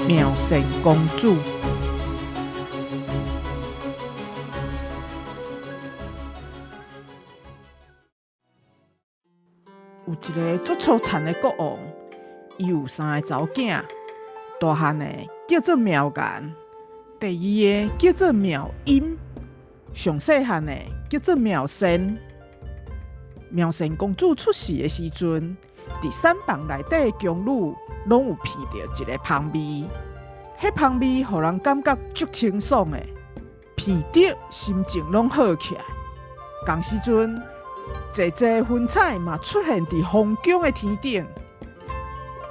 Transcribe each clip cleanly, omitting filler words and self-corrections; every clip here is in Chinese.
妙善公主。有一个足粗残的国王，伊有3个查某囝，大汉的叫做苗颜，第二个叫做苗音，上细汉的叫做苗善。苗善公主出世的时阵，伫产房内底的宫女拢有闻到一个香味，迄香味互人感觉足清爽的，闻着心情拢好起来。同时阵，济济云彩嘛出现伫皇宫的天顶。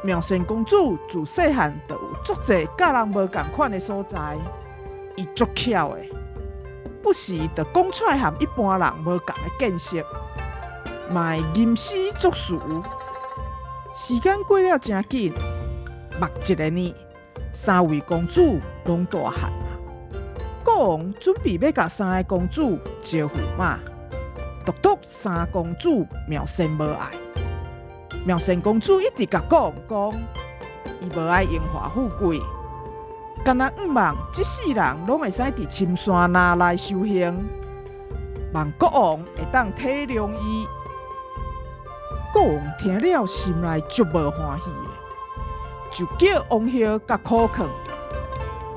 苗善公主自细汉就有足济甲人无共款的所在，伊足巧的，不时就讲出来和一般人无共的见识，嘛会吟诗作词。时间过了真紧，目一个年，3位公主拢大汉啊。国王准备要甲3个公主招驸马，独独3个公主苗善无爱。苗善公主一直甲国王讲，伊无爱荣华富贵，干那望这世人拢会使伫深山那内修行，望国王会当体谅伊。国王听了心内足无欢喜的，就叫王后甲苦劝，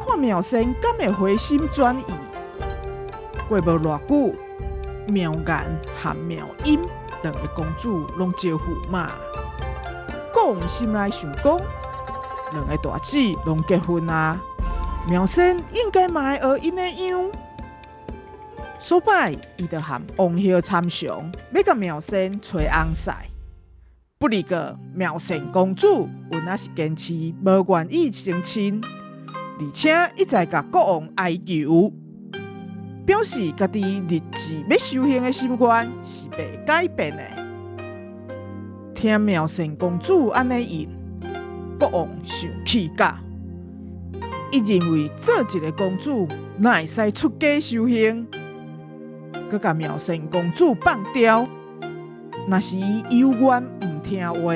看苗善敢会回心转意。过无偌久，苗颜和苗音2个公主拢招驸马。国王心内想讲，2个大姊拢结婚啊，苗善应该嘛会学因的样。所摆伊就和王后参详，要甲苗善找翁婿。不哩个苗善公主原来是坚持无愿意成亲，而且一再甲国王哀求，表示家己立志要修行的心愿是袂改变的。听苗善公主安尼应，国王生气甲，伊认为做一个公主哪会使出家修行，佮甲苗善公主放刁。若是伊有怨唔听话，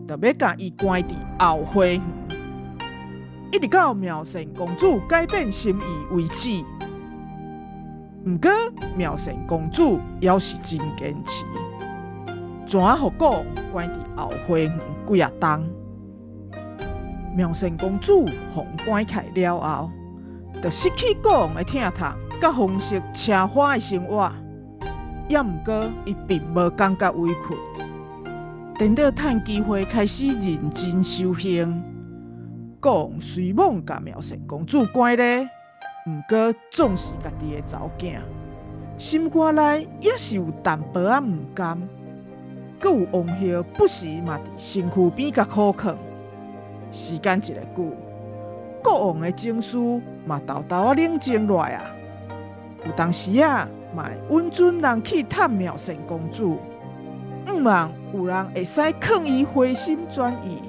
就要甲伊关伫后花园，一直到苗善公主改变心意为止。毋过苗善公主也是真坚持，怎啊互国王关伫后花园几啊冬。苗善公主互关起了后，就失去国王的疼痛，甲丰盛奢华的生活。也毋过，伊并无感觉委屈，等到趁机会开始认真修行。国王虽妄甲苗善公主关咧，毋过总是家己的查某囝，心肝内也是有淡薄仔毋甘。阁有王后不时嘛伫身躯边甲苦劝。时间一个久，国王的情绪嘛豆豆仔冷静落来啊。有当时啊，嘛会温存人去探苗善公主，望有人会使劝伊回心转意。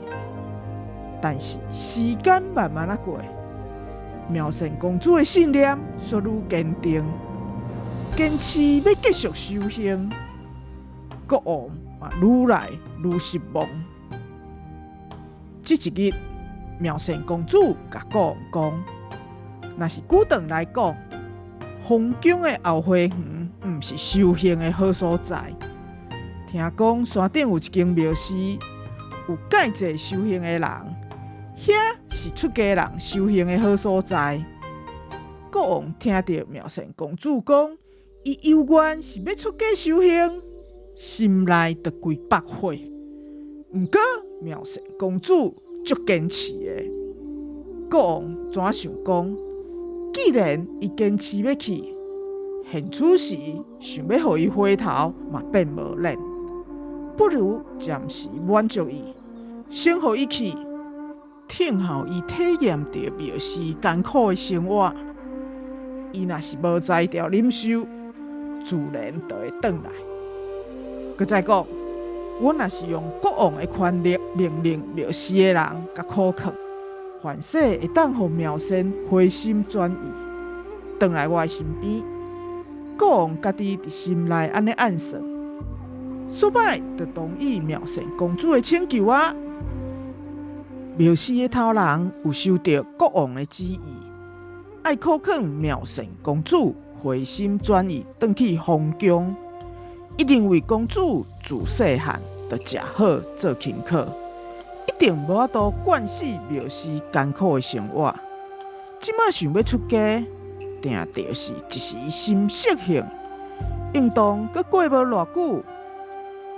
但是时间慢慢过，苗善公主的信念愈愈坚定，坚持要继续修行。国王嘛愈来愈失望。这一日，苗善公主甲国王讲，若是久长来讲，皇宫的后花园毋是修行的好所在。听讲山顶有一间庙寺，有介济修行的人，遐是出家人修行的好所在。国王听到苗善公主讲，伊有愿是要出家修行，心内就规百火。毋过苗善公主足坚持的，国王怎想讲？既然伊坚持要去，现此时想要互伊回头嘛变无能，不如暂时满足伊，先互伊去，听候伊体验着庙寺艰苦的生活。伊若是无才调忍受，自然就会转来。佮再讲，我若是用国王的权力命令庙寺的人甲苦劝，凡说会当互苗善回心转意，转来我的身边。国王家己伫心内安尼暗算，所摆就同意苗善公主的请求啊。苗氏的头人有收到国王的旨意，爱考劝苗姓公主回心转意，返去皇宫。一定为公主自细汉就食好做功课，一定无法度惯死苗氏艰苦的生活。即马想要出家，定着是一时心色性，应当阁过无偌久，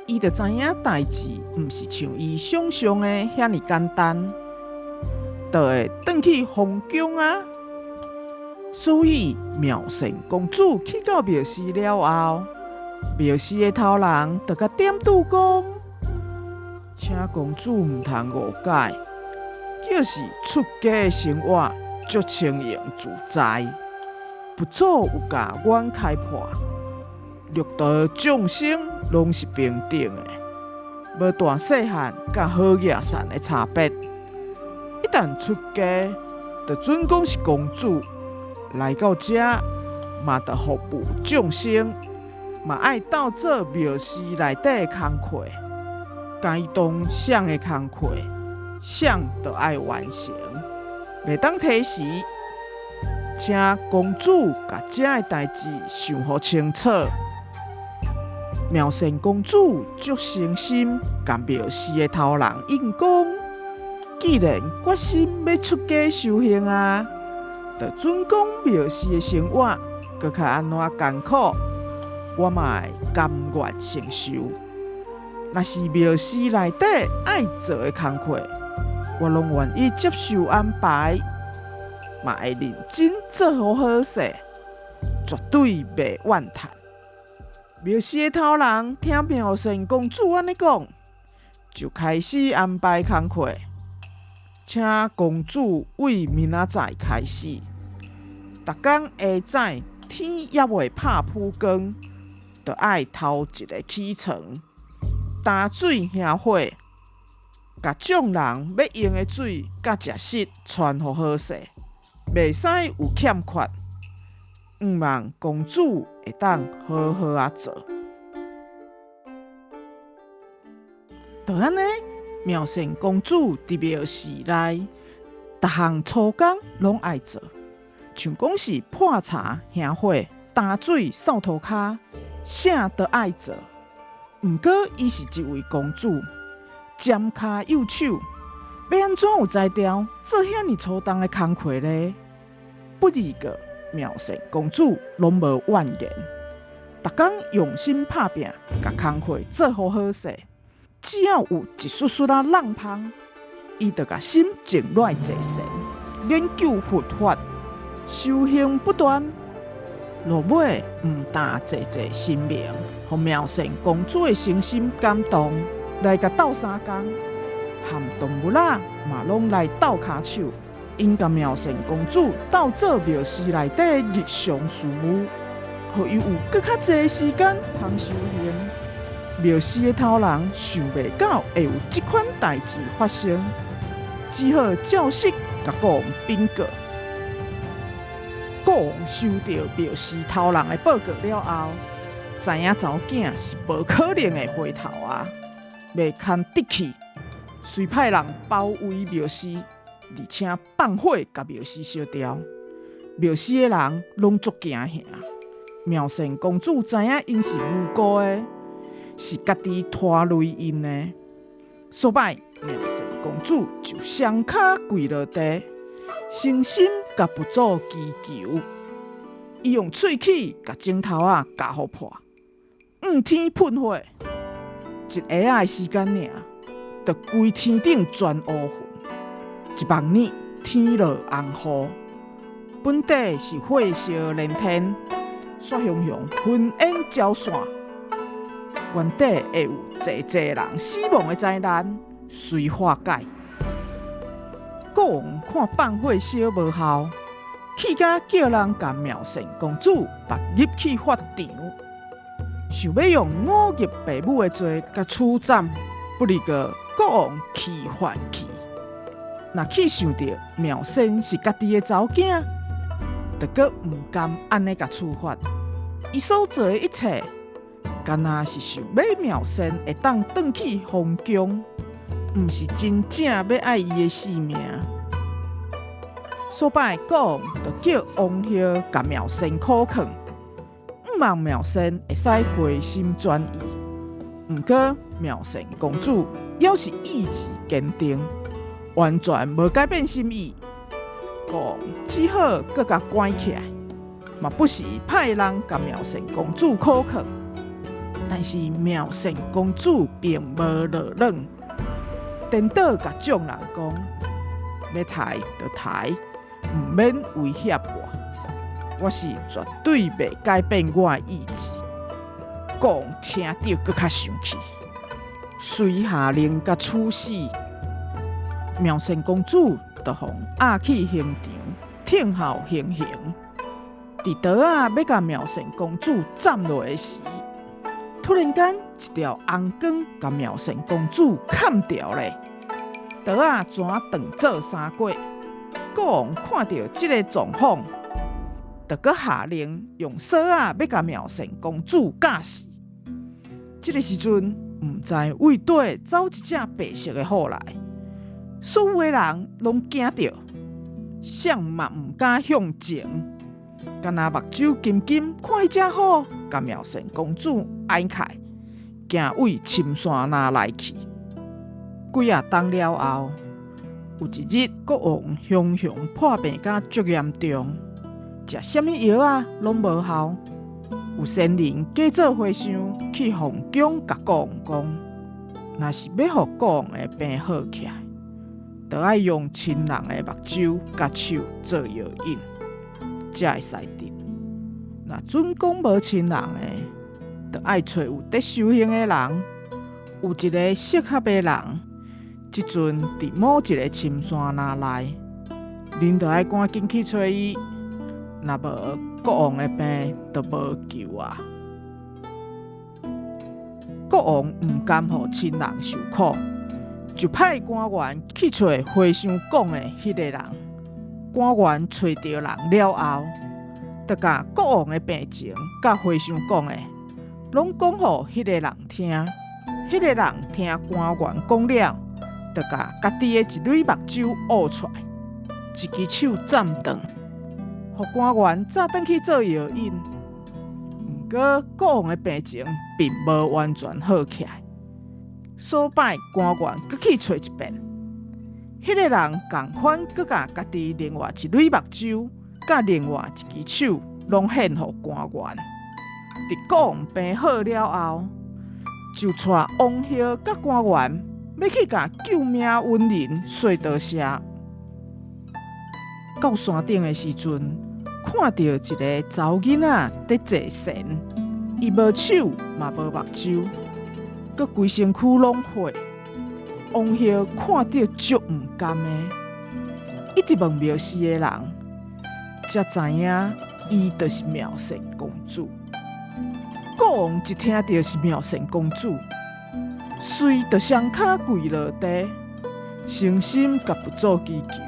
伊就知影代志毋是像伊想象的遐尼简单，就会返去皇宫啊。所以苗姓公主去到苗氏了后，苗氏的头人就甲点拄讲，请公主毋通误解，就是出家的生活足轻盈自在，不早有甲阮开破，六道众生拢是平等的，无大细汉甲好野善的差别。一旦出家，就准讲是公主，来到这嘛，就服务众生。嘛爱斗做苗氏内底的工课，该当谁的工课，谁就爱完成，袂当提示。请公主甲这的代志想好清楚。苗姓公主足诚心，甲苗氏的头人应讲：既然决心要出家修行啊，就准讲苗氏的生活，搁较安怎艰苦。我嘛会甘愿承受。若是苗氏内底爱做的工课，我拢愿意接受安排，嘛会认真做好好势，绝对袂怨叹。苗氏的头人听苗姓公主安尼讲，就开始安排工课，请公主为明仔载开始，逐工下早天还未拍曝光。就爱头一个起床，打水兄火，甲众人要用的水甲食食传互好势，袂使有欠缺。毋望公主会当好好啊做。就安尼，苗姓公主伫苗氏内，逐项粗工拢爱做，像讲是破茶、兄火、打水、扫涂骹。啥都爱做，毋过伊是一位公主，尖骹幼手，要安怎有才调做遐尼粗重的工课呢？不二个苗姓公主拢无怨言，逐工用心拍拼，甲工课做好好势。只要有一丝丝啊浪芳，伊就甲心静落坐神，研究佛法，修行不断。落尾毋但济心明，互苗姓公主的诚心感动，来甲斗相共，含动物仔嘛拢来斗骹手，因甲苗姓公主斗做苗氏内底日常事务，互伊有更较济时间通修行。苗氏的头人想袂到会有即款代志发生，只好照实甲国王禀告。国王收到苗氏头人的报告了后，知影查某囝是无可能会回头啊，袂堪得气，遂派人包围苗氏，而且放火甲苗氏烧掉。苗氏的人拢足惊吓。苗姓公主知影因是无辜的，是家己拖累因的，所摆苗姓公主就双脚跪落地，诚心甲佛祖祈求。伊用喙齿甲指头仔夹互破，天喷火，一下仔的时间尔，就规天顶全乌云，一望呢天落红雨。本地是火烧连天，煞熊熊云烟交散，原底会有济人死亡的灾难随化解。国王看放火烧无效，气甲叫人甲苗姓公主绑入去法场，想要用忤逆父母的罪甲处斩，不哩个国王气犯气。若去想到苗姓是家己的查某囝，就阁毋甘安尼甲处罚。伊所做的一切，敢若是想要苗姓会当转去皇宫，毋是真正要爱伊的性命。所摆国王就叫王后甲妙仙苦劝，毋望妙仙会使回心转意。毋过妙仙公主要是意志坚定，完全无改变心意。国王只好搁甲关起来，嘛不时派人甲妙仙公主苦劝。但是妙仙公主并无落冷，颠倒甲众人讲：要抬就抬，毋免威胁我是绝对袂改变我的意志。国王听到搁较生气，遂下令甲处死。妙仙公主就互押去刑场，听候行刑。伫刀要甲妙仙公主斩落的时，突然间，一条红光甲妙仙公主砍掉了，刀怎断做三角？国王看到这个状况，就搁下令用锁要甲妙仙公主架死。这个时阵，毋知为底走一只白色的虎来，所有的人拢惊着，谁嘛毋敢向前，干那目睭金金看迄只虎，甲妙仙公主挨开，行为深山那来去。几啊冬了后，有一日，国王雄破病甲足严重，食什么药啊拢无效。有仙人假做和尚去皇宫，甲国王讲，若是要互国王的病好起来，就要用亲人的目睭甲手做药引，才会使得。若准讲无亲人的，就要找有伫修行的人，有一个适合的人。即阵伫某一个深山那内，恁就要赶紧去找伊，若无国王的病就无救啊！国王毋甘互亲人受苦，就派官员去找和尚讲的迄个人。官员找到人了后，就甲国王的病情甲和尚讲的，拢讲互迄个人听。迄个人听官员讲了，就甲家己的一蕊目睭挖出来，一只手斩断，互官员早转去做药引。毋过国王的病情并无完全好起来，所摆官员搁去找一遍，迄个人共款搁甲家己另外一蕊目睭，甲另外一只手，拢献互官员。伫国王病好了后，就带王后甲官员要去甲救命恩人隧道社。到山顶的时阵，看到一个查某囡仔在坐神，伊无手嘛无目睭，佮规身躯拢血。王后看到足毋甘的，一直问庙司的人，才知影伊就是妙仙公主。国王一听到是妙仙公主，遂就双脚跪落地，诚心甲佛祖祈求，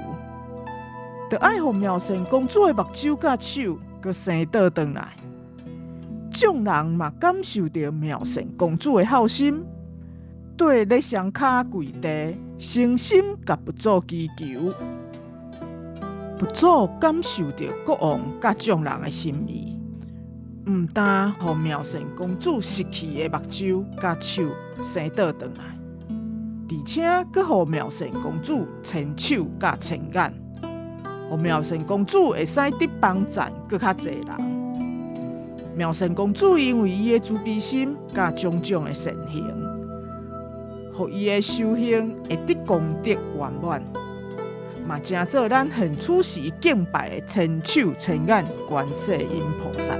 就爱互妙仙公主的目睭甲手，佮生倒转来。众人嘛感受到妙仙公主的孝心，对咧双脚跪地，诚心甲佛祖祈求。佛祖感受到国王甲众人的心意，毋但互妙仙公主失去的目睭甲手生倒转来，而且阁互妙仙公主千手甲千眼，互妙仙公主会使得帮赞阁较侪人。妙仙公主因为伊的慈悲心甲种种的善行，互伊的修行会得功德圆满，嘛正做咱现此时敬拜的千手千眼观世音菩萨。